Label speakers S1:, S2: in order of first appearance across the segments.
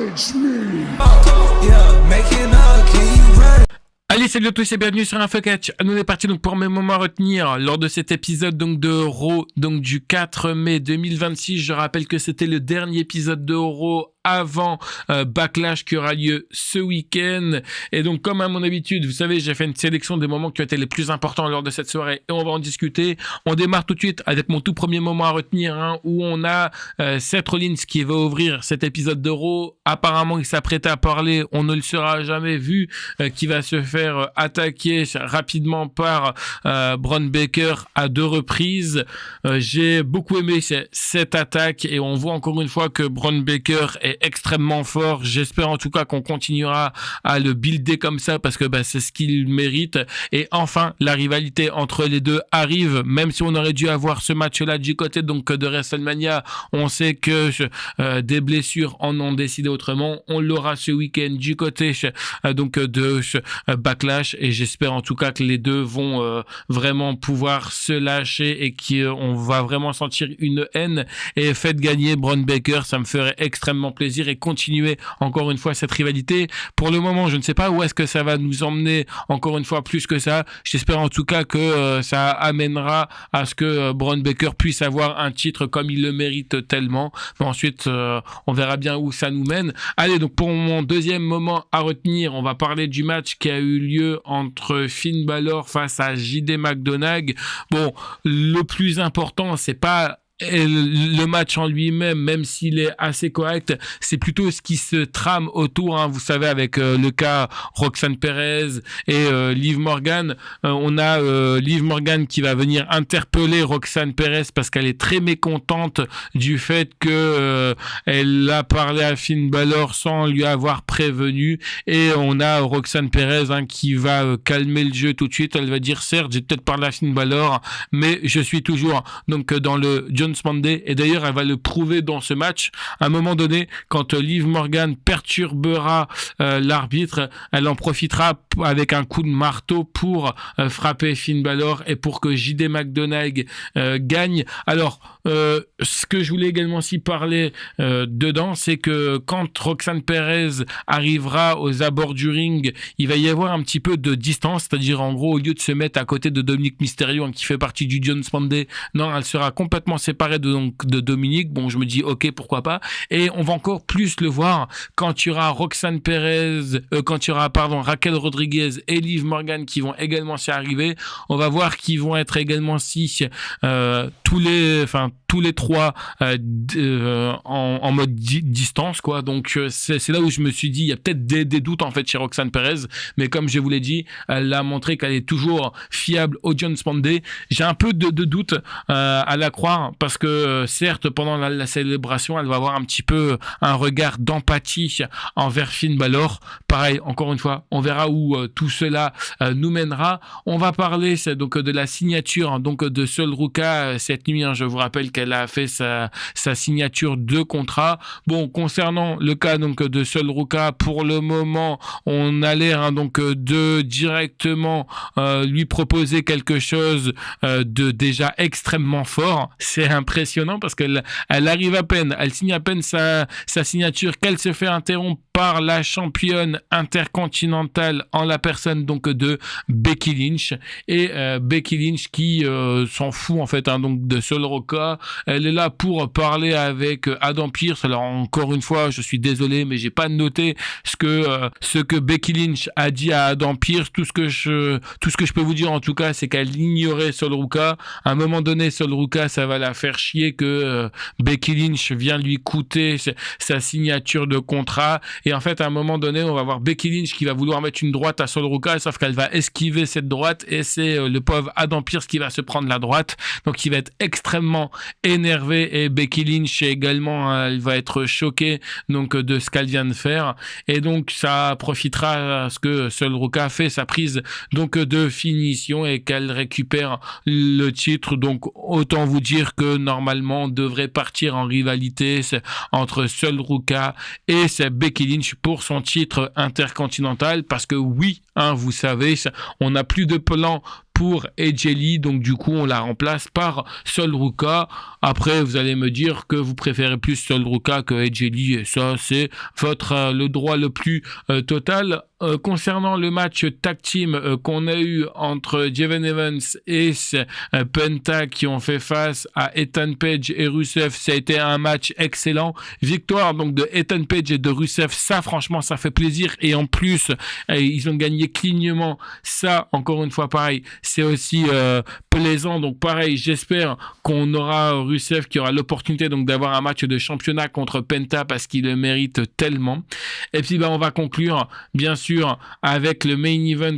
S1: Acknowledge me.
S2: Yeah, making up, can you run?
S3: Allez, salut à tous et bienvenue sur InfoCatch. Nous on est parti donc pour mes moments à retenir lors de cet épisode donc de Raw, donc du 4 mai 2026. Je rappelle que c'était le dernier épisode de Raw avant Backlash qui aura lieu ce week-end. Et donc, comme à mon habitude, vous savez, j'ai fait une sélection des moments qui ont été les plus importants lors de cette soirée et on va en discuter. On démarre tout de suite avec mon tout premier moment à retenir, où on a Seth Rollins qui va ouvrir cet épisode de Raw. Apparemment, il s'apprêtait à parler, on ne le saura jamais vu, qui va se faire attaquer rapidement par Braun Baker à 2 reprises. J'ai beaucoup aimé cette attaque et on voit encore une fois que Braun Baker est extrêmement fort. J'espère en tout cas qu'on continuera à le builder comme ça parce que c'est ce qu'il mérite. Et enfin, la rivalité entre les deux arrive, même si on aurait dû avoir ce match-là du côté donc de WrestleMania. On sait que des blessures en ont décidé autrement. On l'aura ce week-end du côté donc de Backlash et j'espère en tout cas que les deux vont vraiment pouvoir se lâcher et qu'on va vraiment sentir une haine et faites gagner Braun Baker, ça me ferait extrêmement plaisir et continuer encore une fois cette rivalité. Pour le moment, je ne sais pas où est-ce que ça va nous emmener encore une fois plus que ça. J'espère en tout cas que ça amènera à ce que Braun Baker puisse avoir un titre comme il le mérite tellement. Mais ensuite, on verra bien où ça nous mène. Allez, donc pour mon deuxième moment à retenir, on va parler du match qui a eu lieu entre Finn Balor face à JD McDonagh. Bon, le plus important, c'est pas le match en lui-même, même s'il est assez correct, c'est plutôt ce qui se trame autour, vous savez, avec le cas Roxanne Perez et Liv Morgan. On a Liv Morgan qui va venir interpeller Roxanne Perez parce qu'elle est très mécontente du fait que elle a parlé à Finn Balor sans lui avoir prévenu, et on a Roxanne Perez qui va calmer le jeu tout de suite. Elle va dire certes, j'ai peut-être parlé à Finn Balor, mais je suis toujours donc dans le John's Monday, et d'ailleurs elle va le prouver dans ce match. À un moment donné, quand Liv Morgan perturbera l'arbitre, elle en profitera avec un coup de marteau pour frapper Finn Balor et pour que JD McDonagh gagne. Alors ce que je voulais également aussi parler dedans, c'est que quand Roxanne Perez arrivera aux abords du ring, il va y avoir un petit peu de distance, c'est-à-dire en gros, au lieu de se mettre à côté de Dominic Mysterio qui fait partie du John's Monday, non, elle sera complètement séparée de Dominic. Bon, je me dis ok, pourquoi pas, et on va encore plus le voir quand il y aura Roxanne Perez, quand il y aura Raquel Rodriguez et Liv Morgan qui vont également s'y arriver. On va voir qu'ils vont être également tous les trois en mode distance, quoi. Donc c'est là où je me suis dit il y a peut-être des doutes en fait chez Roxanne Perez, mais comme je vous l'ai dit, elle a montré qu'elle est toujours fiable au John's Monday. J'ai un peu de doute à la croire parce que certes pendant la célébration elle va avoir un petit peu un regard d'empathie envers Finn Balor. Pareil, encore une fois, on verra où tout cela nous mènera. On va parler donc de la signature donc de Sol Ruka cette nuit. Je vous rappelle qu'elle a fait sa signature de contrat. Bon, concernant le cas donc de Sol Ruka, pour le moment, on a l'air donc de directement lui proposer quelque chose de déjà extrêmement fort. C'est impressionnant parce qu'elle arrive à peine, elle signe à peine sa signature qu'elle se fait interrompre par la championne intercontinentale en la personne donc de Becky Lynch, et Becky Lynch qui s'en fout en fait donc de Sol Ruka. Elle est là pour parler avec Adam Pearce. Alors encore une fois, je suis désolé mais j'ai pas noté ce que Becky Lynch a dit à Adam Pearce. Tout ce que je peux vous dire en tout cas, c'est qu'elle ignorait Sol Ruka. À un moment donné, Sol Ruka, ça va la faire chier que Becky Lynch vient lui coûter sa signature de contrat. Et en fait, à un moment donné, on va voir Becky Lynch qui va vouloir mettre une droite à Sol Ruka, sauf qu'elle va esquiver cette droite et c'est le pauvre Adam Pearce qui va se prendre la droite. Donc, il va être extrêmement énervé, et Becky Lynch également, elle va être choquée donc de ce qu'elle vient de faire. Et donc, ça profitera à ce que Sol Ruka fait sa prise donc de finition et qu'elle récupère le titre. Donc, autant vous dire que normalement, on devrait partir en rivalité entre Sol Ruka et Becky Lynch pour son titre intercontinental, parce que oui, vous savez, on n'a plus de plan pour AJ Lee. Donc du coup, on la remplace par Sol Ruka. Après, vous allez me dire que vous préférez plus Sol Ruka que AJ Lee, et ça, c'est votre le droit le plus total. Concernant le match tag team qu'on a eu entre Javen Evans et Penta qui ont fait face à Ethan Page et Rusev, ça a été un match excellent. Victoire donc de Ethan Page et de Rusev, ça franchement ça fait plaisir, et en plus ils ont gagné clignement. Ça encore une fois pareil, c'est aussi plaisant. Donc pareil, j'espère qu'on aura Rusev qui aura l'opportunité donc d'avoir un match de championnat contre Penta parce qu'il le mérite tellement. Et puis on va conclure bien sûr avec le main event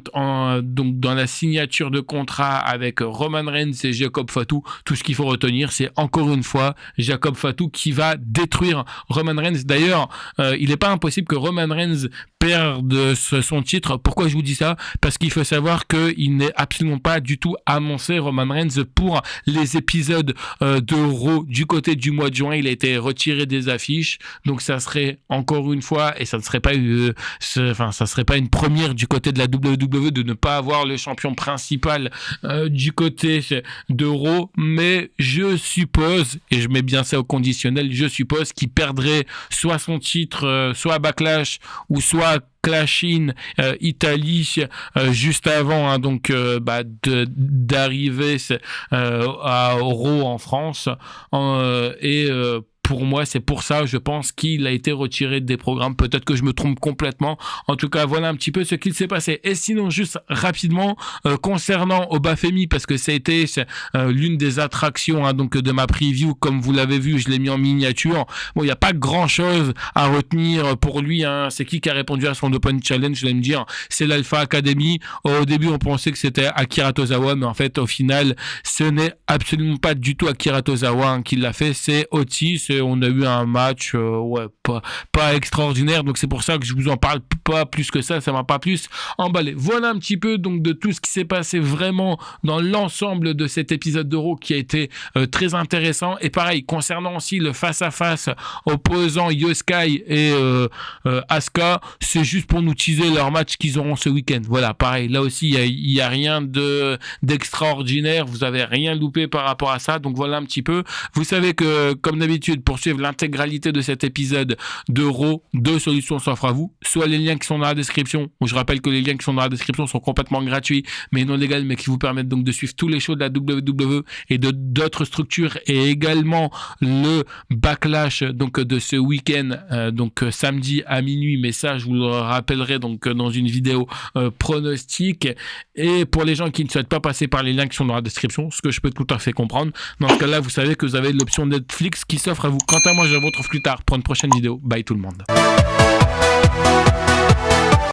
S3: donc dans la signature de contrat avec Roman Reigns et Jacob Fatu. Tout ce qu'il faut retenir, c'est encore une fois Jacob Fatu qui va détruire Roman Reigns. D'ailleurs, il n'est pas impossible que Roman Reigns perde son titre. Pourquoi je vous dis ça? Parce qu'il faut savoir qu'il n'est absolument pas du tout annoncé, Roman Reigns, pour les épisodes de Raw du côté du mois de juin. Il a été retiré des affiches, donc ça serait encore une fois, et ça ne serait pas ça serait pas une première du côté de la WWE de ne pas avoir le champion principal du côté de Raw, mais je suppose, et je mets bien ça au conditionnel, je suppose qu'il perdrait soit son titre, soit à Backlash, ou soit Clash in Italie juste avant d'arriver à Raw en France, pour moi, c'est pour ça, je pense qu'il a été retiré des programmes. Peut-être que je me trompe complètement. En tout cas, voilà un petit peu ce qu'il s'est passé. Et sinon, juste rapidement, concernant Obafemi, parce que ça a été l'une des attractions donc de ma preview, comme vous l'avez vu, je l'ai mis en miniature. Bon, il n'y a pas grand-chose à retenir pour lui. C'est qui a répondu à son Open Challenge? Je vais me dire, c'est l'Alpha Academy. Au début, on pensait que c'était Akira Tozawa, mais en fait, au final, ce n'est absolument pas du tout Akira Tozawa qui l'a fait. C'est Otis. On a eu un match pas extraordinaire, donc c'est pour ça que je vous en parle pas plus que ça m'a pas plus emballé. Voilà un petit peu donc de tout ce qui s'est passé vraiment dans l'ensemble de cet épisode d'Euro qui a été très intéressant. Et pareil, concernant aussi le face-à-face opposant Yoskai et Asuka, c'est juste pour nous teaser leur match qu'ils auront ce week-end. Voilà, pareil, là aussi il y a rien d'extraordinaire, vous avez rien loupé par rapport à ça, donc voilà un petit peu. Vous savez que comme d'habitude, pour suivre l'intégralité de cet épisode d'Euro, deux solutions s'offrent à vous. Soit les liens qui sont dans la description, où je rappelle que les liens qui sont dans la description sont complètement gratuits, mais non légaux, mais qui vous permettent donc de suivre tous les shows de la WWE et d'autres structures, et également le backlash donc de ce week-end, samedi à minuit, mais ça je vous le rappellerai donc dans une vidéo pronostic. Et pour les gens qui ne souhaitent pas passer par les liens qui sont dans la description, ce que je peux tout à fait comprendre, dans ce cas-là, vous savez que vous avez l'option Netflix qui s'offre à vous. Quant à moi, je vous retrouve plus tard pour une prochaine vidéo. Bye tout le monde.